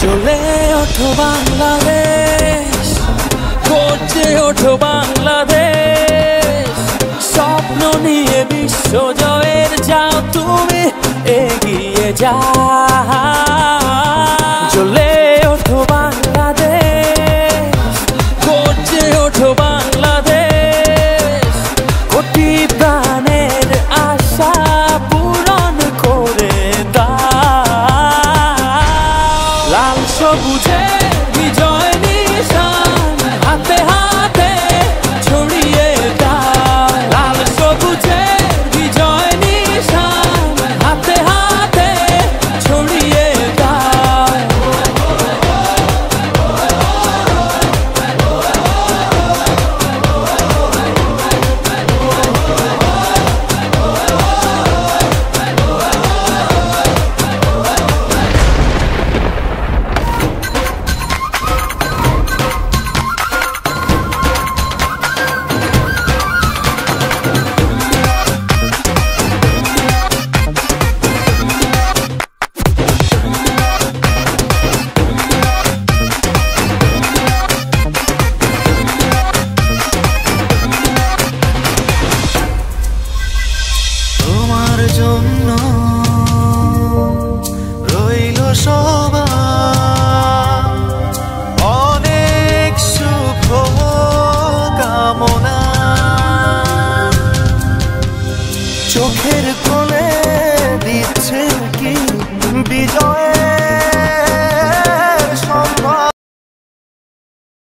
জ্বলে ওঠো বাংলাদেশ, গর্জে ওঠো বাংলাদেশ, স্বপ্ন নিয়ে বিশ্ব জয়ের যাও তুমি এগিয়ে যাও। জ্বলে ওঠো বাংলাদেশ, গর্জে ওঠো বাংলাদেশ, কোটি প্রাণের আশা পূরণ করে দাও। লাল সবুজে বিজয় নিশান